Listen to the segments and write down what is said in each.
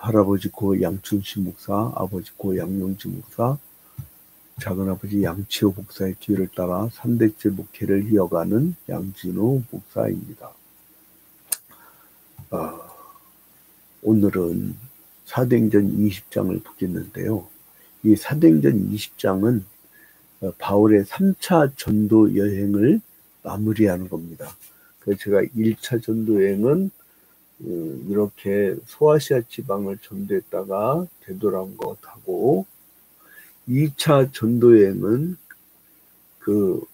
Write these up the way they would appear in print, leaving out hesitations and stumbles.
할아버지 고 양춘식 목사, 아버지 고 양용지 목사, 작은아버지 양치호 목사의 뒤를 따라 3대째 목회를 이어가는 양진호 목사입니다. 오늘은 사도행전 20장을 보겠는데요. 이 사도행전 20장은 바울의 3차 전도 여행을 마무리하는 겁니다. 그래서 제가 1차 전도 여행은 이렇게 소아시아 지방을 전도했다가 되돌아온 것하고 2차 전도 여행은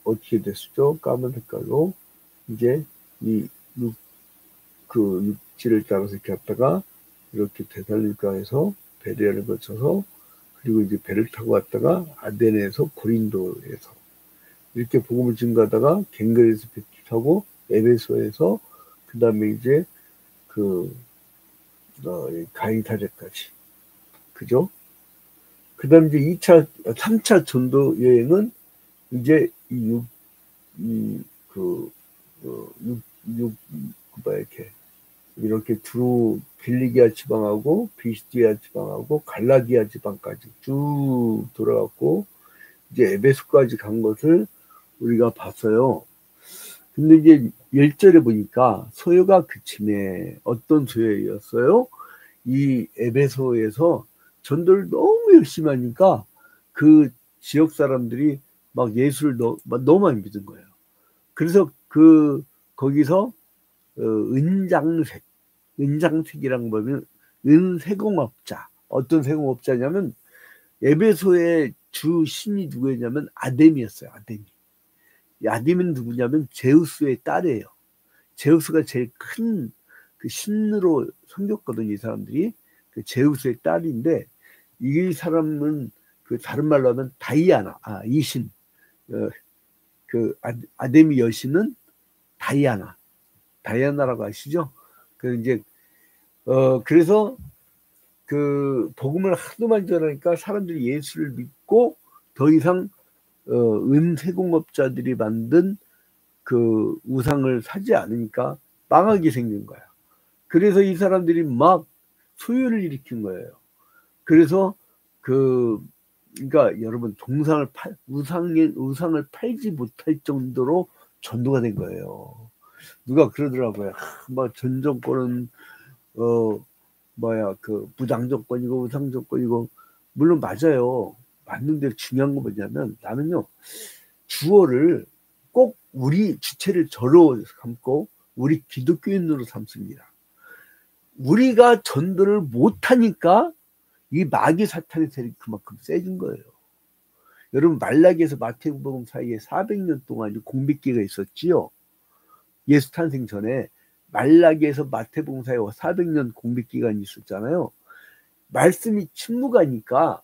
어떻게 됐었죠? 까만 색깔로 이제 육지를 따라서 이렇게 갔다가 이렇게 데살로니가에서 베레아를 거쳐서 그리고 이제 배를 타고 갔다가 아데네에서 고린도에서 이렇게 복음을 증거하다가 갱그레에서 배 타고 에베소에서 그 다음에 이제 가이사랴까지 그죠? 그 다음 이제 3차 전도 여행은 이제 이렇게 주로 길리기아 지방하고 비스디아 지방하고 갈라디아 지방까지 쭉 돌아갔고 이제 에베소까지 간 것을 우리가 봤어요. 근데 이제 1절에 보니까 소요가 그침에 어떤 소요였어요? 이 에베소에서 전도를 너무 열심히 하니까 그 지역 사람들이 막 예수를 너무 많이 믿은 거예요. 그래서 거기서 은장색이라는 거 보면 은세공업자. 어떤 세공업자냐면 에베소의 주 신이 누구였냐면 아데미였어요. 아데미는 누구냐면 제우스의 딸이에요. 제우스가 제일 큰 그 신으로 섬겼거든요. 이 사람들이 그 제우스의 딸인데 이 사람은 다른 말로 하면 다이아나, 이 신, 아데미 여신은 다이아나라고 아시죠? 그래서 복음을 하도 많이 전하니까 사람들이 예수를 믿고 더 이상 은세공업자들이 만든 우상을 사지 않으니까 망하게 생긴 거야. 그래서 이 사람들이 막 소요를 일으킨 거예요. 그래서 그러니까 여러분 우상을 팔지 못할 정도로 전도가 된 거예요. 누가 그러더라고요. 전 정권은 부당 정권이고 우상 정권이고 물론 맞아요. 맞는데 중요한 거 뭐냐면 나는요 주어를 꼭 우리 주체를 저로 삼고 우리 기독교인으로 삼습니다. 우리가 전도를 못하니까 이 마귀 사탄의 세력이 그만큼 세진 거예요. 여러분 말라기에서 마태복음 사이에 400년 동안 공백기가 있었지요. 예수 탄생 전에 말라기에서 마태복음 사이에 400년 공백기간이 있었잖아요. 말씀이 침묵하니까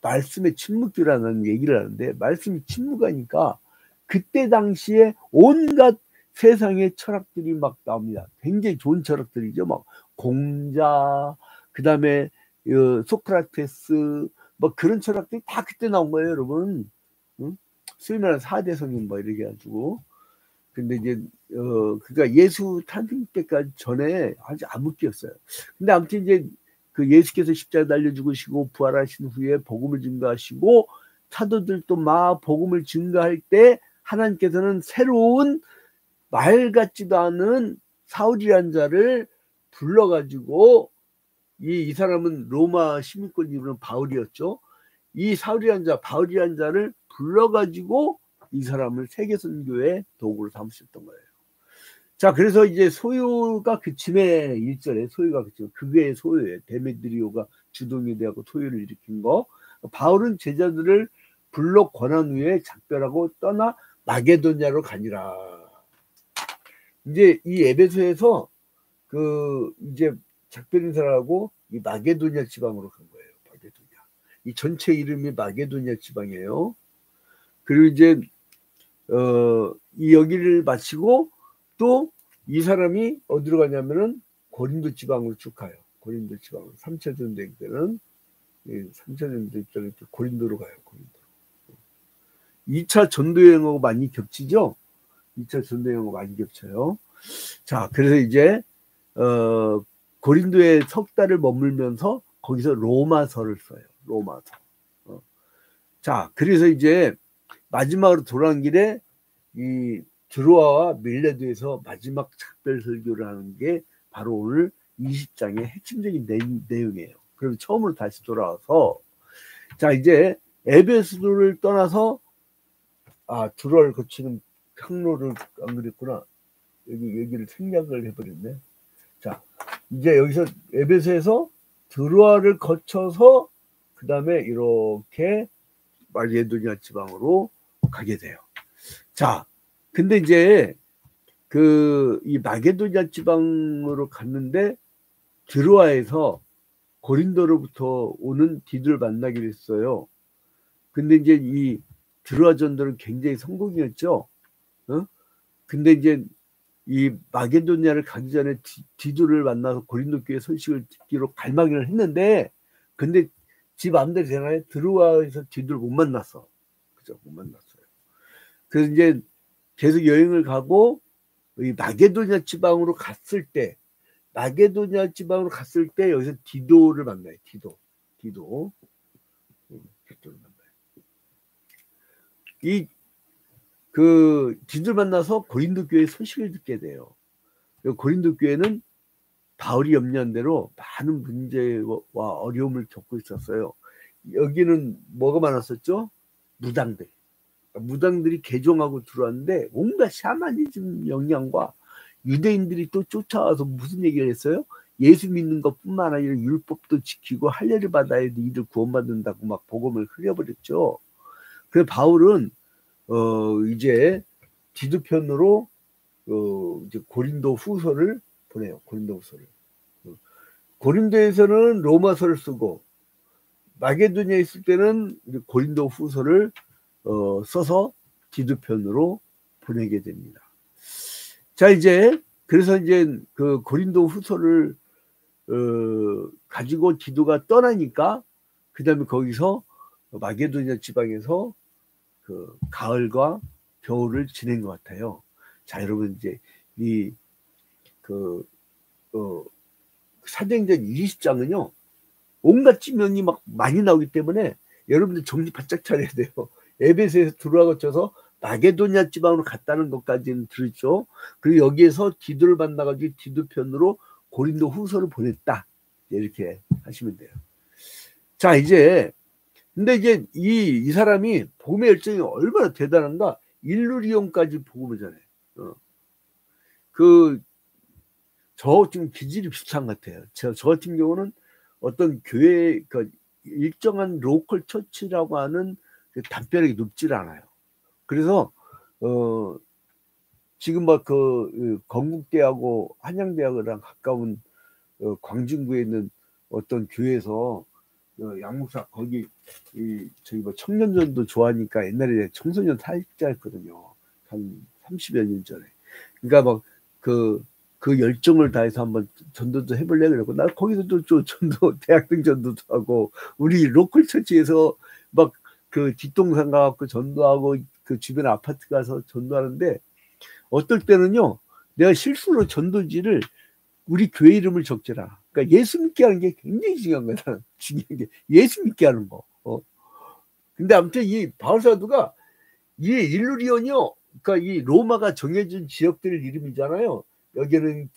말씀의 침묵기라는 얘기를 하는데 말씀이 침묵하니까 그때 당시에 온갖 세상의 철학들이 막 나옵니다. 굉장히 좋은 철학들이죠. 막 공자, 그 다음에 소크라테스, 그런 철학들이 다 그때 나온 거예요, 여러분. 응? 소위 말하는 4대 성인 이렇게 해가지고. 근데 이제 그러니까 예수 탄생 때까지 전에 아주 암흑기였어요. 근데 아무튼 이제 예수께서 십자가 달려 죽으시고 부활하신 후에 복음을 증거하시고 사도들도 막 복음을 증거할 때 하나님께서는 새로운 말 같지도 않은 사울이라는 자를 불러가지고 이 사람은 로마 시민권 이루는 바울이었죠. 이 사울이라는 자, 바울이라는 자를 불러가지고 이 사람을 세계 선교의 도구로 삼으셨던 거예요. 자, 그래서 이제 소요가 그침에 1절에 소요가 그치면 그게 소요예요. 데메드리오가 주동이 되고 소요를 일으킨 거. 바울은 제자들을 불러 권한 후에 작별하고 떠나 마게도냐로 가니라. 이제 이 에베소에서 이제 작별 인사를 하고 이 마게도냐 지방으로 간 거예요. 마게도냐. 이 전체 이름이 마게도냐 지방이에요. 그리고 이제 이 여기를 마치고 또 이 사람이 어디로 가냐면은 고린도 지방으로 쭉 가요. 고린도 지방으로 3차 전도행 때는 3차 전도행 때는 고린도로 가요. 고린도. 2차 전도여행하고 많이 겹치죠. 2차 전도여행하고 많이 겹쳐요. 자, 그래서 이제 고린도에 석 달을 머물면서 거기서 로마서를 써요. 로마서. 자, 그래서 이제 마지막으로 돌아온 길에 이 드로아와 밀레드에서 마지막 작별 설교를 하는 게 바로 오늘 20장의 핵심적인 내용이에요. 그럼 처음으로 다시 돌아와서 자, 이제 에베소를 떠나서 드로아를 거치는 항로를 안 그랬구나. 여기를 생략을 해버렸네. 자, 이제 여기서 에베소에서 드로아를 거쳐서 그 다음에 이렇게 마게도냐 지방으로 가게 돼요. 자, 근데 이제 이 마게도냐 지방으로 갔는데 드로아에서 고린도로부터 오는 디도를 만나기로 했어요. 근데 이제 이 드로아 전도는 굉장히 성공이었죠. 근데 이제 이 마게도냐를 가기 전에 디도를 만나서 고린도 교회 소식을 듣기로 갈망을 했는데, 근데 지 마음대로 되나요? 드로아에서 디도를 못 만났어. 그죠? 못 만났어요. 그래서 이제 계속 여행을 가고 이 마게도냐 지방으로 갔을 때 여기서 디도를 만나요. 디도를 만나요. 디도를 만나서 고린도 교회 소식을 듣게 돼요. 고린도 교회는 바울이 염려한 대로 많은 문제와 어려움을 겪고 있었어요. 여기는 뭐가 많았었죠? 무당들이 개종하고 들어왔는데 온갖 샤머니즘 영향과 유대인들이 또 쫓아와서 무슨 얘기를 했어요? 예수 믿는 것뿐만 아니라 율법도 지키고 할례를 받아야 이들 구원받는다고 막 복음을 흘려버렸죠. 그래서 바울은 이제 디도편으로 이제 고린도 후서를 보내요. 고린도에서는 로마서를 쓰고 마게도냐에 있을 때는 고린도 후서를 써서 디도편으로 보내게 됩니다. 자, 그래서 이제 그 고린도 후서를 가지고 디도가 떠나니까 그 다음에 거기서 마게도냐 지방에서 그 가을과 겨울을 지낸 것 같아요. 자, 여러분 이제 사도행전 20장은요 온갖 지명이 막 많이 나오기 때문에 여러분들 정신 바짝 차려야 돼요. 에베소에서 드로아 거쳐서 마게도냐 지방으로 갔다는 것까지는 들었죠. 그리고 여기에서 디도를 만나가지고 디도편으로 고린도 후서를 보냈다. 이렇게 하시면 돼요. 자, 근데 이제 이 사람이 복음의 열정이 얼마나 대단한가. 일루리온까지 복음을 전해. 저 지금 기질이 비슷한 것 같아요. 저 같은 경우는 어떤 교회, 일정한 로컬 처치라고 하는 담벼락이 높질 않아요. 그래서 지금 막 건국대하고 한양대학이랑 가까운 광진구에 있는 어떤 교회에서 양목사 거기 저기 뭐 청년전도 좋아하니까 옛날에 청소년 사역자였거든요. 한 30여 년 전에. 그러니까 막 그 열정을 다해서 한번 전도도 해볼래 그러고 나 거기서도 전도 대학생 전도도 하고 우리 로컬 처치에서 막 그 뒷동산 가갖고 전도하고 그 주변 아파트 가서 전도하는데 어떨 때는요 내가 실수로 전도지를 우리 교회 이름을 적지라. 그러니까 예수 믿게 하는 게 굉장히 중요한 거다. 중요한 게 예수 믿게 하는 거. 근데 아무튼 이 바울 사도가 이 일루리온이요. 그러니까 이 로마가 정해준 지역들 이름이잖아요. 여기는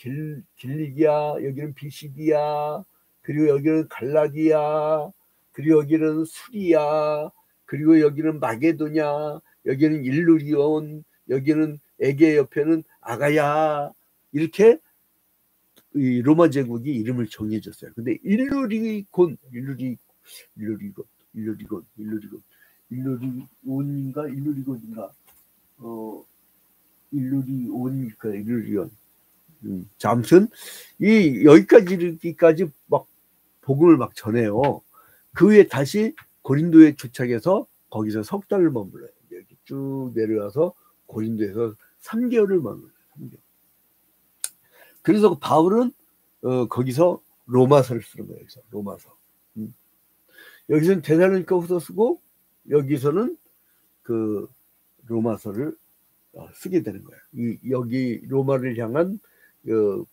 길리기아, 여기는 비시디아, 그리고 여기는 갈라디아, 그리고 여기는 수리아, 그리고 여기는 마게도냐, 여기는 일루리온, 여기는 에게 옆에는 아가야. 이렇게 이 로마 제국이 이름을 정해줬어요. 근데 일루리온인가 일루리온. 자, 아무튼 여기까지 이르기까지 막 복음을 막 전해요. 그 후에 다시 고린도에 도착해서 거기서 석 달을 머물러요. 여기 쭉 내려와서 고린도에서 3개월을 머물러요. 3개월. 그래서 바울은 거기서 로마서를 쓰는 거예요. 여기서 로마서. 여기서는 데살로니가 후서 쓰고 여기서는 그 로마서를 쓰게 되는 거예요. 여기 로마를 향한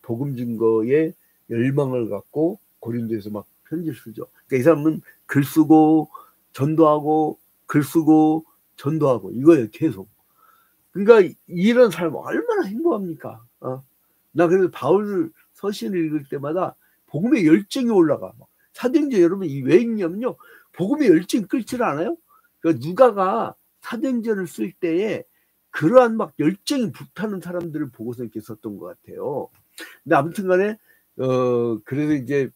복음 증거의 열망을 갖고 고린도에서 막 편지를 쓰죠. 그러니까 이 사람은 글 쓰고 전도하고 글 쓰고 전도하고 이거예요, 계속. 그러니까 이런 사람 얼마나 행복합니까? 나 그래서 바울 서신을 읽을 때마다 복음의 열정이 올라가. 사도행전 여러분 왜 읽냐면요, 복음의 열정이 끓질 않아요? 그러니까 누가가 사도행전을 쓸 때에 그러한 막 열정이 불타는 사람들을 보고서 이렇게 썼던 것 같아요. 근데 아무튼간에 그래서 이제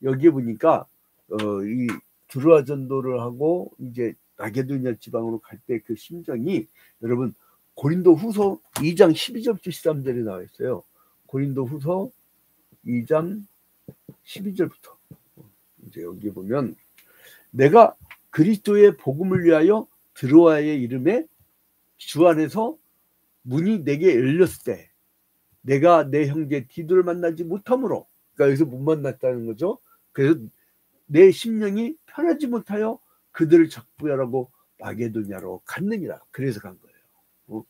여기에 보니까 이 드로아 전도를 하고 이제 마게도냐 지방으로 갈 때 그 심정이 여러분 고린도 후서 2장 12절부터 13절에 나와 있어요. 고린도 후서 2장 12절부터 이제 여기 보면 내가 그리스도의 복음을 위하여 드로아의 이름에 주 안에서 문이 내게 열렸을 때 내가 내 형제 디도를 만나지 못함으로, 그러니까 여기서 못 만났다는 거죠. 그래서 내 심령이 편하지 못하여 그들을 작부하라고 마게도냐로 갔느니라. 그래서 간 거예요.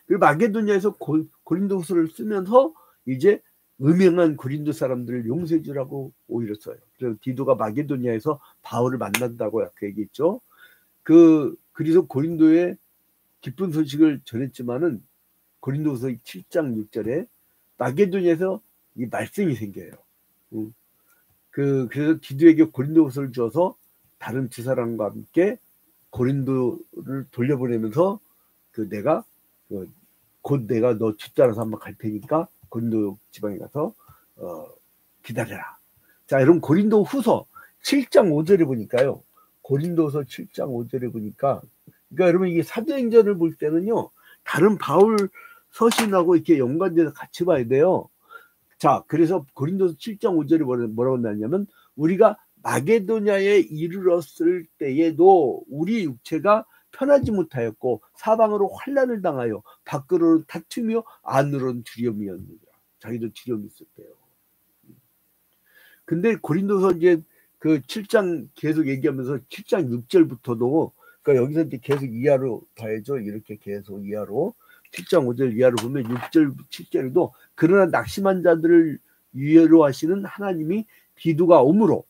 그리고 마게도냐에서 고린도후서를 쓰면서 이제 음행한 고린도 사람들을 용서해 주라고 오히려 써요. 그래서 디도가 마게도냐에서 바울을 만난다고 아까 얘기했죠. 그래서 고린도에 기쁜 소식을 전했지만은 고린도후서 7장 6절에 마게도냐에서 이 말씀이 생겨요. 그래서 디도에게 고린도후서를 줘서 다른 두 사람과 함께 고린도를 돌려보내면서 곧 내가 너 뒤따라서 한번 갈 테니까 고린도 지방에 가서 기다려라. 자, 여러분 고린도후서 7장 5절에 보니까요. 고린도후서 7장 5절에 보니까, 그러니까 여러분 이게 사도행전을 볼 때는요, 다른 바울 서신하고 이렇게 연관돼서 같이 봐야 돼요. 자, 그래서 고린도서 7장 5절에 뭐라고 나냐면 우리가 마게도냐에 이르렀을 때에도 우리 육체가 편하지 못하였고 사방으로 환난을 당하여 밖으로는 다투며 안으로는 두려움이었느니라. 자기도 두려움이 있었대요. 근데 고린도서 이제 그 7장 계속 얘기하면서 7장 6절부터도, 그러니까 여기서 이제 계속 이하로 봐야죠. 이렇게 계속 이하로 7장 5절 이하로 보면 6절 7절에도 그러나 낙심한 자들을 위로하시는 하나님이 디도가 오므로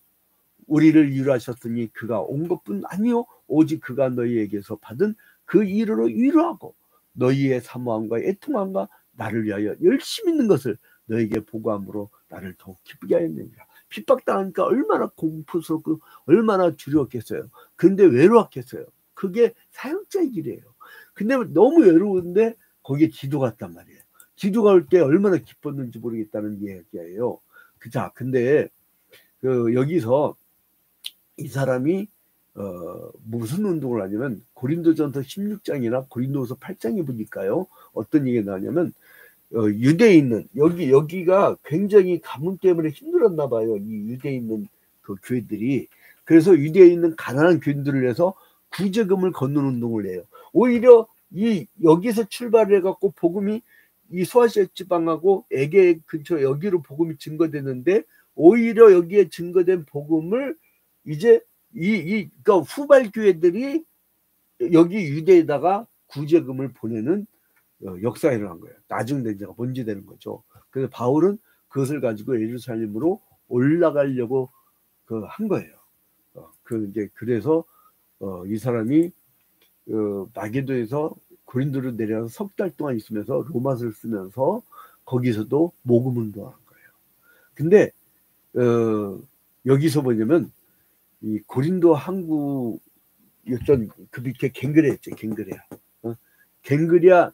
우리를 위로하셨으니 그가 온 것뿐 아니요 오직 그가 너희에게서 받은 그 일으로 위로하고 너희의 사모함과 애통함과 나를 위하여 열심히 있는 것을 너희에게 보고함으로 나를 더욱 기쁘게 하였느니라. 핍박당하니까 얼마나 공포스럽고 얼마나 두려웠겠어요. 근데 외로웠겠어요. 그게 사역자의 길이에요. 근데 너무 외로운데 거기에 기도 갔단 말이에요. 기도가 올 때 얼마나 기뻤는지 모르겠다는 이야기예요. 자, 근데 여기서 이 사람이 무슨 운동을 하냐면 고린도전서 16장이나 고린도후서 8장에 보니까요, 어떤 얘기가 나냐면 유대에 있는 여기가 굉장히 가뭄 때문에 힘들었나 봐요. 이 유대에 있는 그 교회들이. 그래서 유대에 있는 가난한 교인들을 위해서 구제금을 걷는 운동을 해요. 오히려 여기서 출발을 해갖고 복음이 이 소아시아 지방하고 에게 근처 여기로 복음이 증거됐는데, 오히려 여기에 증거된 복음을 이제 그러니까 후발 교회들이 여기 유대에다가 구제금을 보내는 역사가 일어난 거예요. 나중 대제가 먼저 되는 거죠. 그래서 바울은 그것을 가지고 예루살렘으로 올라가려고 한 거예요. 그래서 이 사람이 마게도에서 고린도로 내려가서 석 달 동안 있으면서 로마서를 쓰면서 거기서도 모금 운동한 거예요. 근데 여기서 뭐냐면 이 고린도 항구였던 그 밑에 갱그레였죠. 갱그레아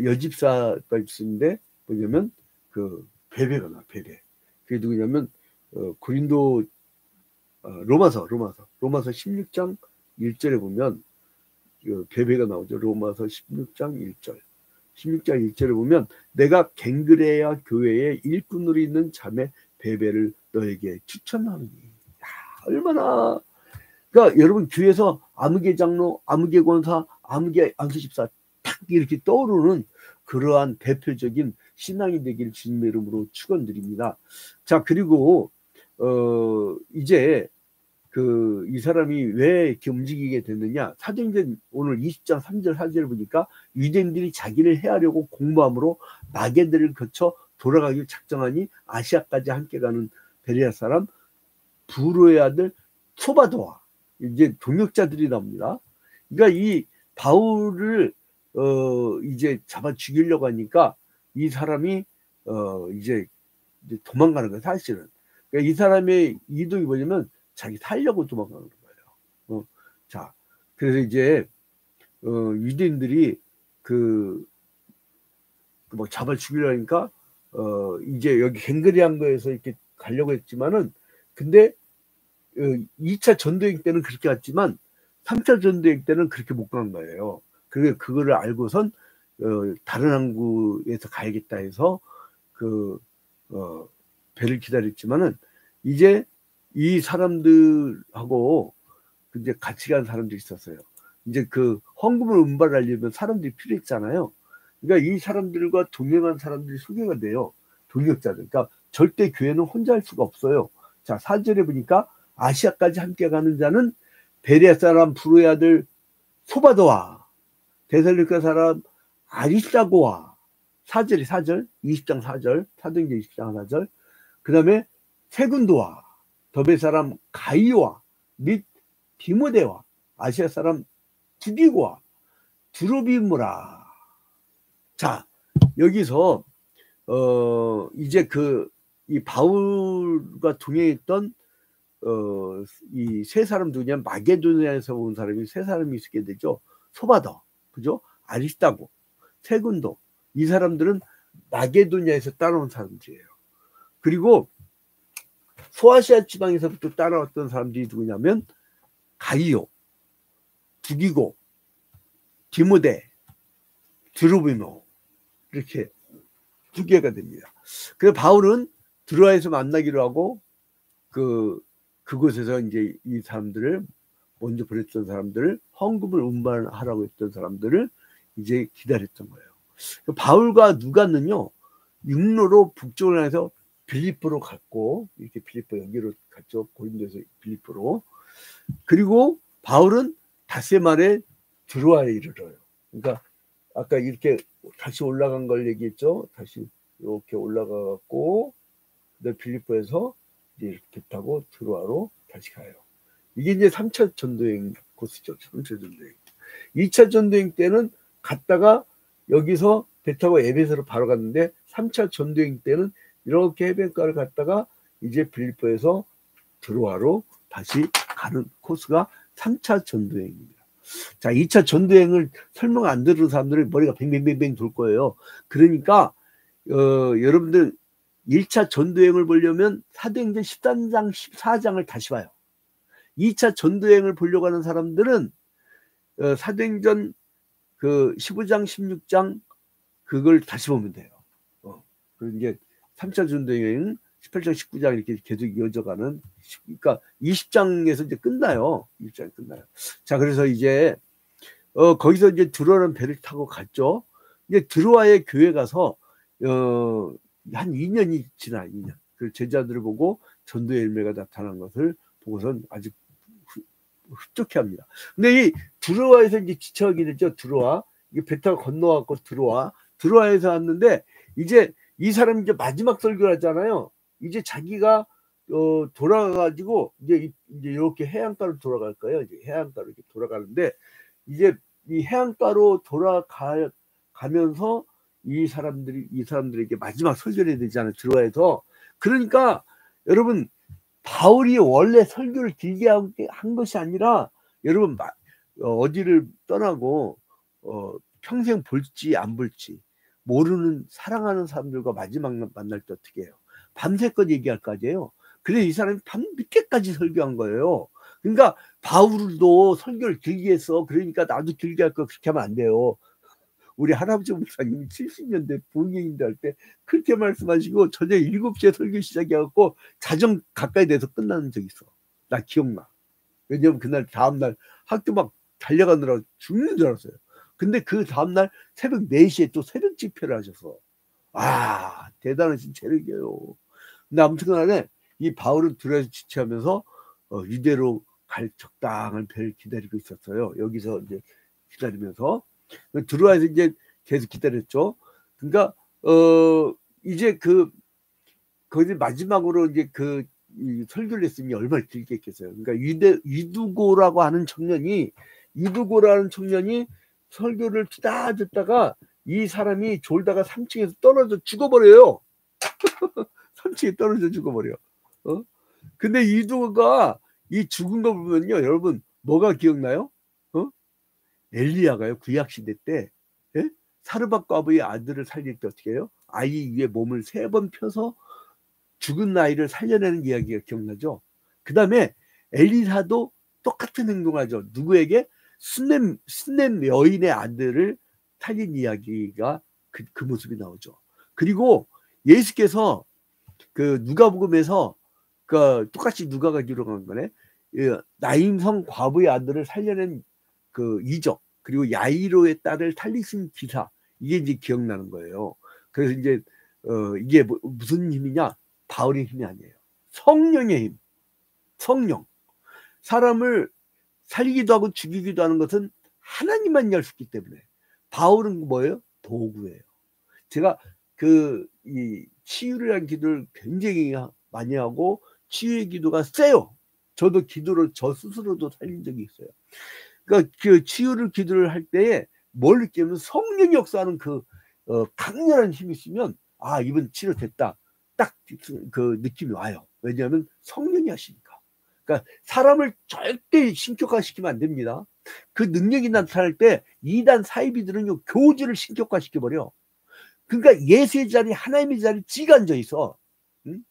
여집사가 있었는데 뭐냐면 베베가 나와. 베베. 그게 누구냐면 고린도 로마서 16장 1절에 보면 베베가 나오죠. 로마서 16장 1절. 16장 1절에 보면 내가 갱그레아 교회의 일꾼으로 있는 자매 베베를 너에게 추천하노니. 얼마나, 그러니까 여러분 교회에서 아무개 장로, 아무개 권사, 아무개 안수집사 딱 이렇게 떠오르는 그러한 대표적인 신앙이 되길 주님의 이름으로 축원드립니다. 자, 그리고 이제 이 사람이 왜 이렇게 움직이게 됐느냐? 사도행전 오늘 20장 3절 4절 보니까 유대인들이 자기를 해하려고 공모함으로 마게도를 거쳐 돌아가기를 작정하니 아시아까지 함께 가는 베레아 사람 부로의 아들 소바도와 이제 동역자들이 나옵니다. 그러니까 이 바울을 이제 잡아 죽이려고 하니까 이 사람이 이제 도망가는 거예요, 사실은. 그러니까 이 사람의 이동이 뭐냐면 자기 살려고 도망가는 거예요. 자, 그래서 이제 유대인들이 뭐 잡아 죽이려니까 이제 여기 갱그리한 거에서 이렇게 가려고 했지만은 근데 2차 전도행 때는 그렇게 갔지만 3차 전도행 때는 그렇게 못 간 거예요. 그거를 알고선 다른 항구에서 가야겠다 해서 배를 기다렸지만은 이제 이 사람들하고 이제 같이 간 사람들이 있었어요. 이제 헌금을 운반하려면 사람들이 필요했잖아요. 그러니까 이 사람들과 동행한 사람들이 소개가 돼요. 동역자들. 그러니까 절대 교회는 혼자 할 수가 없어요. 자, 4절에 보니까 아시아까지 함께 가는 자는 베레아 사람 부로의 아들 소바도와 데살로니가 사람 아리스다고와 4절 20장 4절 사도행전 20장 4절 그 다음에 세군도와 더베 사람 가이오와 및 디모데와 아시아 사람 두기고와 두로비무라. 자, 여기서 이제 이 바울과 동행했던 이 세 사람 누구냐면 마게도냐에서 온 사람이 세 사람이 있게 되죠. 소바더, 그죠? 아리스다고, 세군도. 이 사람들은 마게도냐에서 따라온 사람들이에요. 그리고 소아시아 지방에서부터 따라왔던 사람들이 누구냐면 가이오, 두기고, 디모데, 드로비모 이렇게 두 개가 됩니다. 그래서 바울은 드로아에서 만나기로 하고 그곳에서 이제 이 사람들을 먼저 보냈던 사람들을 헌금을 운반하라고 했던 사람들을 이제 기다렸던 거예요. 바울과 누가는요 육로로 북쪽을 향해서 빌립보로 갔고 이렇게 빌립보 여기로 갔죠. 고린도에서 빌립보로. 그리고 바울은 닷새 말에 드로아에 이르러요. 그러니까 아까 이렇게 다시 올라간 걸 얘기했죠. 다시 이렇게 올라가고 빌립보에서 이제 이렇게 타고 드로아로 다시 가요. 이게 이제 3차 전도행 코스죠. 3차 전도행. 2차 전도행 때는 갔다가 여기서 배 타고 에베소로 바로 갔는데 3차 전도행 때는 이렇게 해변가를 갔다가 이제 빌립보에서 드로아로 다시 가는 코스가 3차 전도행입니다. 자, 2차 전도행을 설명 안 들은 사람들은 머리가 뱅뱅뱅뱅 돌 거예요. 그러니까 여러분들 1차 전도행을 보려면 사도행전 13장 14장을 다시 봐요. 2차 전도행을 보려고 하는 사람들은 사도행전 15장 16장 그걸 다시 보면 돼요. 그리고 이제 3차 전도행 18장 19장 이렇게 계속 이어져가는, 그러니까 20장에서 이제 끝나요. 20장이 끝나요. 자, 그래서 이제 거기서 이제 드로아라는 배를 타고 갔죠. 이제 드로아의 교회 가서 한 2년이 지나 2년. 그 제자들을 보고 전도의 열매가 나타난 것을 보고선 아주 흡족해합니다. 근데 이 드로아에서 이제 지쳐가게 됐죠. 드로아 이게 배 타고 건너갖고 드로아에서 왔는데 이제 이 사람이 이제 마지막 설교를 하잖아요. 이제 자기가 돌아가가지고 이제 이렇게 해안가로 돌아갈 거예요. 이제 해안가로 이렇게 돌아가는데 이제 이 해안가로 돌아가면서 이 사람들에게 마지막 설교를 해야 되잖아요. 드로아에서. 그러니까 여러분 바울이 원래 설교를 길게 한 것이 아니라 여러분 어디를 떠나고 평생 볼지 안 볼지 모르는 사랑하는 사람들과 마지막 만날 때 어떻게 해요? 밤새껏 얘기할 까지예요. 그래서 이 사람이 밤 늦게까지 설교한 거예요. 그러니까 바울도 설교를 길게 했어. 그러니까 나도 길게 할 거 그렇게 하면 안 돼요. 우리 할아버지 목사님이 70년대 부흥회인데 할 때 그렇게 말씀하시고 저녁 7시에 설교 시작해갖고 자정 가까이 돼서 끝나는 적이 있어. 나 기억나. 왜냐면 그날 다음날 학교 막 달려가느라 죽는 줄 알았어요. 근데 그 다음날 새벽 4시에 또 새벽 집회를 하셔서 대단하신 체력이에요. 근데 아무튼 간에 이 바울은 드로아에서 지체하면서 유대로 갈 적당한 배를 기다리고 있었어요. 여기서 이제 기다리면서 드로아에서 이제 계속 기다렸죠. 그러니까 이제 거기 마지막으로 이제 이 설교를 했으니 얼마나 길게 했겠어요. 그러니까 이두고라고 하는 청년이 설교를 듣다가 이 사람이 졸다가 3층에서 떨어져 죽어버려요. 3층에 떨어져 죽어버려. 근데 이두고가 이 죽은 거 보면요, 여러분 뭐가 기억나요? 엘리야가요, 구약시대 때, 예? 사르밧 과부의 아들을 살릴 때 어떻게 해요? 아이 위에 몸을 3번 펴서 죽은 아이를 살려내는 이야기가 기억나죠? 그 다음에 엘리사도 똑같은 행동하죠. 누구에게? 수넴 여인의 아들을 살린 이야기가 그 모습이 나오죠. 그리고 예수께서 그 누가복음에서 그 똑같이 누가가 기록한 거네. 나인성 과부의 아들을 살려낸 그 이적, 그리고 야이로의 딸을 살리신 기사, 이게 이제 기억나는 거예요. 그래서 이제 이게 무슨 힘이냐? 바울의 힘이 아니에요. 성령의 힘. 성령. 사람을 살리기도 하고 죽이기도 하는 것은 하나님만이 할 수 있기 때문에 바울은 뭐예요? 도구예요. 제가 이 치유를 한 기도를 굉장히 많이 하고 치유의 기도가 세요. 저도 기도로 저 스스로도 살린 적이 있어요. 그러니까 그 치유를 기도를 할 때에 뭘 느끼면 성령이 역사하는 그 강렬한 힘이 있으면 아, 이번 치료됐다. 딱 그 느낌이 와요. 왜냐하면 성령이 하시니까. 그러니까 사람을 절대 신격화시키면 안 됩니다. 그 능력이 나타날 때 이단 사이비들은요, 교주를 신격화시켜버려. 그러니까 예수의 자리, 하나님의 자리 지가 앉아 있어. 응?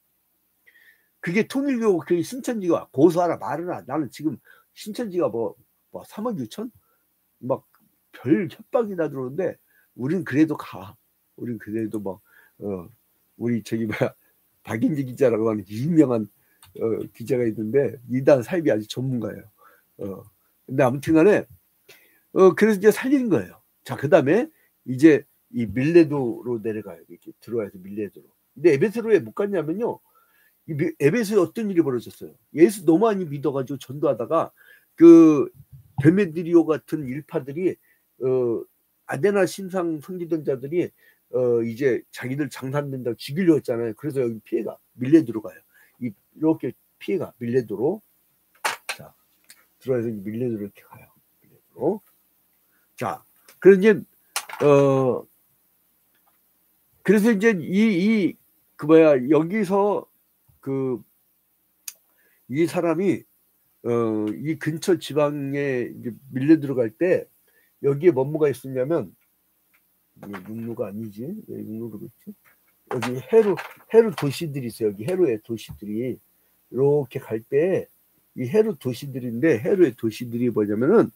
그게 통일교 그 신천지가 고소하라 말하라. 나는 지금 신천지가 뭐 3억 6천? 막 별 협박이 다 들어오는데 우린 그래도 가. 우린 그래도 막 우리 저기 박인지 기자라고 하는 유명한 기자가 있는데 이단 사입이 아주 전문가예요. 근데 아무튼간에 그래서 이제 살리는 거예요. 자, 그 다음에 이제 이 밀레도로 내려가요. 이렇게 들어와서 밀레도로. 근데 에베소로 왜 못 갔냐면요, 이 에베소에 어떤 일이 벌어졌어요. 예수 너무 많이 믿어가지고 전도하다가 그 데메드리오 같은 일파들이 아데나 신상 섬기던 자들이 이제 자기들 장산된다고 죽이려고 했잖아요. 그래서 여기 피해가 밀레도로 가요. 이렇게 피해가 밀레도로. 자, 들어와서 밀레도로 이렇게 가요. 밀레도로. 자, 그래서 이제 그래서 이제 여기서 이 사람이 이 근처 지방에 이제 밀려 들어갈 때 여기에 뭐가 있었냐면, 육로가 아니지, 왜 육로로 그랬지? 여기 헤루 도시들이 있어요. 여기 헤루의 도시들이 이렇게 갈 때 이 헤루 도시들인데, 헤루의 도시들이 뭐냐면은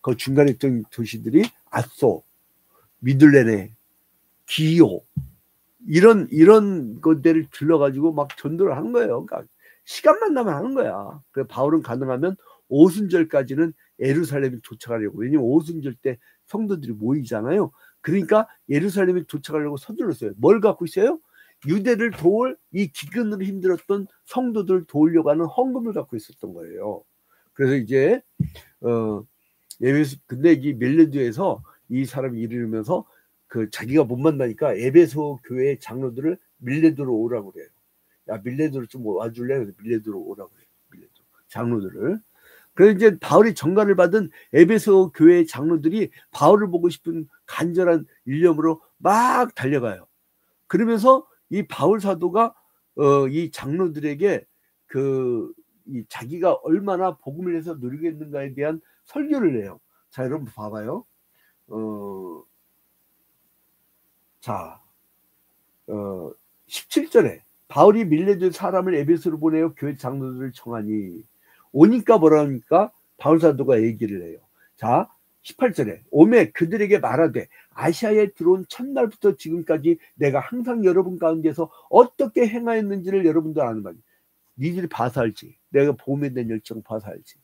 그 중간에 있던 도시들이 아소, 미들레네, 기호, 이런 것들을 들러가지고 막 전도를 하는 거예요. 그러니까 시간만 나면 하는 거야. 그래서 바울은 가능하면 오순절까지는 예루살렘에 도착하려고. 왜냐면 오순절 때 성도들이 모이잖아요. 그러니까 예루살렘에 도착하려고 서둘렀어요. 뭘 갖고 있어요? 유대를 도울, 이 기근으로 힘들었던 성도들을 도우려고 하는 헌금을 갖고 있었던 거예요. 그래서 이제 근데 이 밀레도에서 이 사람이 이르면서 자기가 못 만나니까 에베소 교회 장로들을 밀레도로 오라고 그래요. 야, 밀레도로 좀 와줄래? 그래서 밀레도로 오라고 그래요. 밀레도 장로들을. 그래서 이제 바울이 전가를 받은 에베소 교회 장로들이 바울을 보고 싶은 간절한 일념으로 막 달려가요. 그러면서 이 바울 사도가 이 장로들에게 이 자기가 얼마나 복음을 해서 누리겠는가에 대한 설교를 해요. 자, 여러분 봐봐요. 자, 17절에 바울이 밀레도 사람을 에베소로 보내어 교회 장로들을 청하니, 오니까 뭐라 하니까 바울 사도가 얘기를 해요. 자, 18절에 오매 그들에게 말하되 아시아에 들어온 첫날부터 지금까지 내가 항상 여러분 가운데서 어떻게 행하였는지를 여러분도 아는 바니, 니들이 봐서 알지. 내가 복음에 대한 열정 봐서 알지.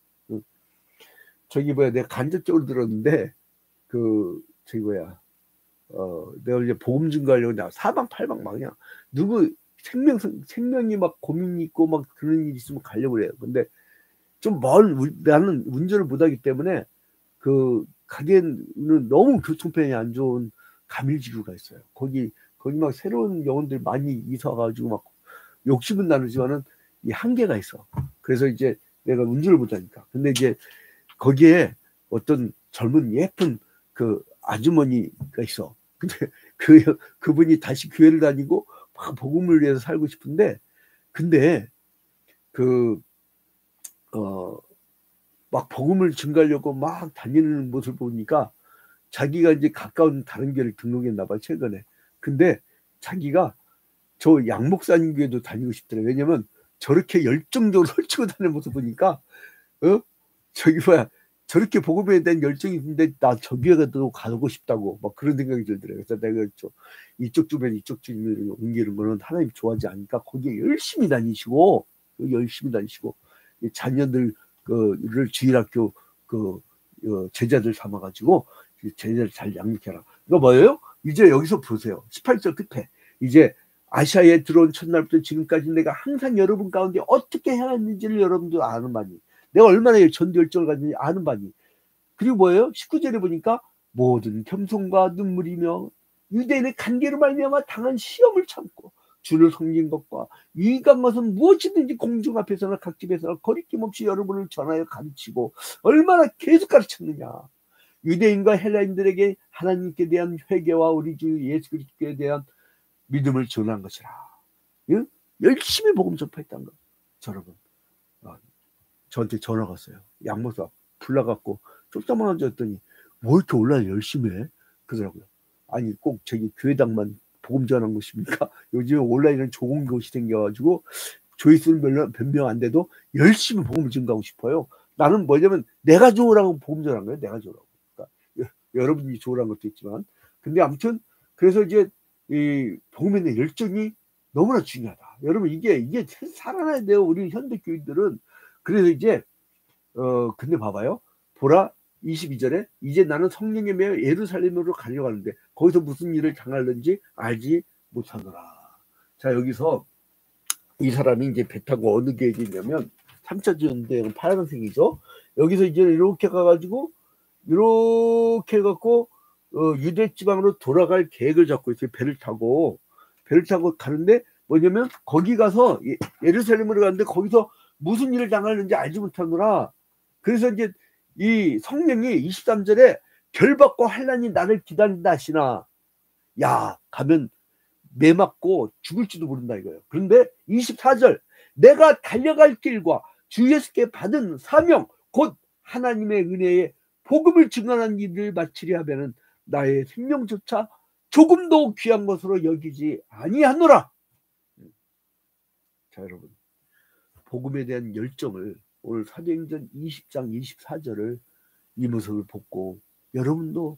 내가 간접적으로 들었는데 내가 이제 복음 증거하려고 나 사방팔방 막 그냥 누구 생명이 막 고민이 있고 막 그런 일이 있으면 가려고 그래요. 근데 좀 나는 운전을 못하기 때문에 가게는 너무 교통편이 안 좋은 가밀지구가 있어요. 거기 막 새로운 영혼들 많이 이사 가지고 막 욕심은 나누지만은 이 한계가 있어. 그래서 이제 내가 운전을 못하니까. 근데 이제 거기에 어떤 젊은 예쁜 그 아주머니가 있어. 근데 그분이 다시 교회를 다니고 막 복음을 위해서 살고 싶은데, 근데 막 복음을 증가하려고 막 다니는 모습을 보니까 자기가 이제 가까운 다른 교회를 등록했나 봐, 최근에. 근데 자기가 저 양목사님 교회도 다니고 싶더래. 왜냐면 저렇게 열정적으로 펼치고 다니는 모습 보니까, 저기 뭐야, 저렇게 복음에 대한 열정이 있는데 나 저 교회도 가고 싶다고 막 그런 생각이 들더래. 그래서 내가 이쪽 주변 이쪽 주변으로 옮기는 거는 하나님 좋아하지 않으니까 거기에 열심히 다니시고 자녀들 를 주일학교 제자들 삼아가지고 제자를 잘 양육해라. 이거 뭐예요? 이제 여기서 보세요. 18절 끝에 이제 아시아에 들어온 첫날부터 지금까지 내가 항상 여러분 가운데 어떻게 행했는지를 여러분도 아는 바니, 내가 얼마나 전도 열정을 가졌는지 아는 바니. 그리고 뭐예요? 19절에 보니까 모든 겸손과 눈물이며 유대인의 관계로 말미암아 당한 시험을 참고 주를 섬긴 것과 유익한 것은 무엇이든지 공중 앞에서나 각 집에서나 거리낌 없이 여러분을 전하여 가르치고, 얼마나 계속 가르쳤느냐. 유대인과 헬라인들에게 하나님께 대한 회개와 우리 주 예수 그리스도에 대한 믿음을 전한 것이라. 응? 열심히 복음 전파했다는 거. 여러분, 저한테 전화가 왔어요. 양모사 불러갖고 쪽다만 앉았더니 뭐 이렇게 온라인 열심히 해? 그러더라고요. 아니 꼭 저기 교회당만 복음 전한 것입니까? 요즘 온라인은 좋은 곳이 생겨가지고 조회수는 몇 명 안 돼도 열심히 복음을 증가하고 싶어요. 나는 뭐냐면 내가 좋으라고 복음 전한 거예요. 내가 좋으라고. 그러니까 여러분이 좋으라는 것도 있지만, 근데 아무튼 그래서 이제 이 복음에 대한 열정이 너무나 중요하다. 여러분 이게 살아나야 돼요. 우리 현대교인들은. 그래서 이제 근데 봐봐요. 보라 22절에 이제 나는 성령에 매여 예루살렘으로 가려고 하는데 거기서 무슨 일을 당할는지 알지 못하노라. 자, 여기서 이 사람이 이제 배 타고 어느 교회에 있냐면 3차 지원대는 파란색이죠. 여기서 이제 이렇게 가가지고 이렇게 해갖고 유대 지방으로 돌아갈 계획을 잡고 있어요. 배를 타고 가는데 뭐냐면 거기 가서 예루살렘으로 가는데 거기서 무슨 일을 당하는지 알지 못하노라. 그래서 이제 이 성령이 23절에 결박과 환난이 나를 기다린다 하시나, 야 가면 매 맞고 죽을지도 모른다 이거예요. 그런데 24절 내가 달려갈 길과 주 예수께 받은 사명 곧 하나님의 은혜에 복음을 증언한 일을 마치려 하면은 나의 생명조차 조금도 귀한 것으로 여기지 아니하노라. 자, 여러분, 복음에 대한 열정을 오늘 사도행전 20장 24절을 이 모습을 보고 여러분도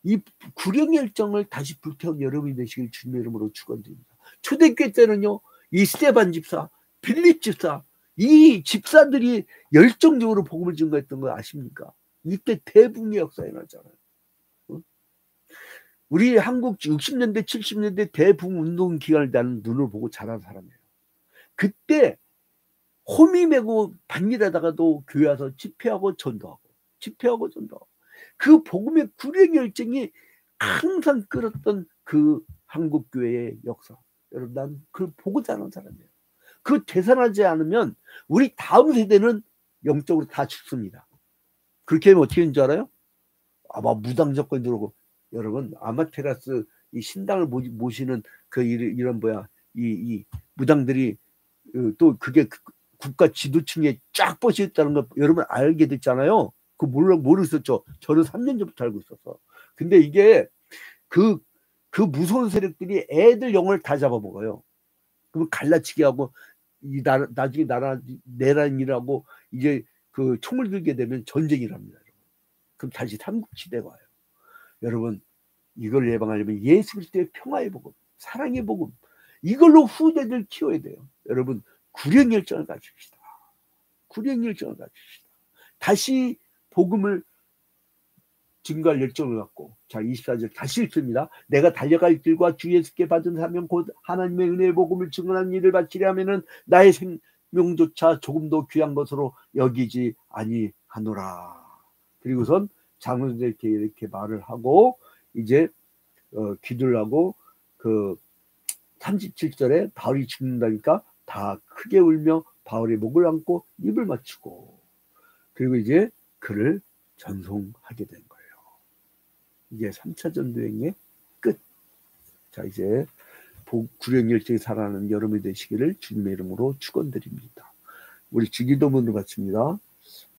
이 구령 열정을 다시 불태운 여러분이 되시길 주님의 이름으로 축원드립니다. 초대교회 때는요, 이 스데반 집사, 빌립 집사, 이 집사들이 열정적으로 복음을 증거했던 거 아십니까? 이때 대붕의 역사에 나잖아요. 우리 한국 60년대 70년대 대붕 운동 기간을 나는 눈을 보고 자란 사람이에요. 그때 호미 메고 반일하다가도 교회 와서 집회하고 전도하고 그 복음의 구령 열정이 항상 끌었던 그 한국 교회의 역사. 여러분, 난 그걸 보고 자란 사람이에요. 그 되살아나지 않으면 우리 다음 세대는 영적으로 다 죽습니다. 그렇게 하면 어떻게 되는 줄 알아요? 아마 무당 정권이 들어오고, 여러분 아마테라스 이 신당을 모시는 그 이런 이 무당들이 또 그게 국가 지도층에 쫙 뻗어 있다는 거 여러분 알게 됐잖아요. 그 모르겠었죠. 저는 3년 전부터 알고 있었어. 근데 이게 그 무서운 세력들이 애들 영혼을 다 잡아먹어요. 그럼 갈라치기 하고 나중에 내란이라고 이제 그 총을 들게 되면 전쟁이랍니다. 그럼 다시 삼국시대가 와요. 여러분, 이걸 예방하려면 예수 그리스도의 평화의 복음, 사랑의 복음, 이걸로 후대들 키워야 돼요. 여러분, 구령 열정을 가집시다. 다시 복음을 증거할 열정을 갖고. 자, 24절 다시 읽습니다. 내가 달려갈 길과 주 예수께 받은 사명 곧 하나님의 은혜의 복음을 증언한 일을 바치려 하면은 나의 생명조차 조금도 귀한 것으로 여기지 아니하노라. 그리고선 장로들께 이렇게 말을 하고 이제 기도를 하고 그 37절에 바울이 죽는다니까 다 크게 울며 바울의 목을 안고 입을 맞추고 그리고 이제 그를 전송하게 된 거예요. 이게 3차 전도행의 끝. 자, 이제 구령열정에 살아가는 여러분이 되시기를 주님의 이름으로 축원드립니다. 우리 주기도문으로 바칩니다.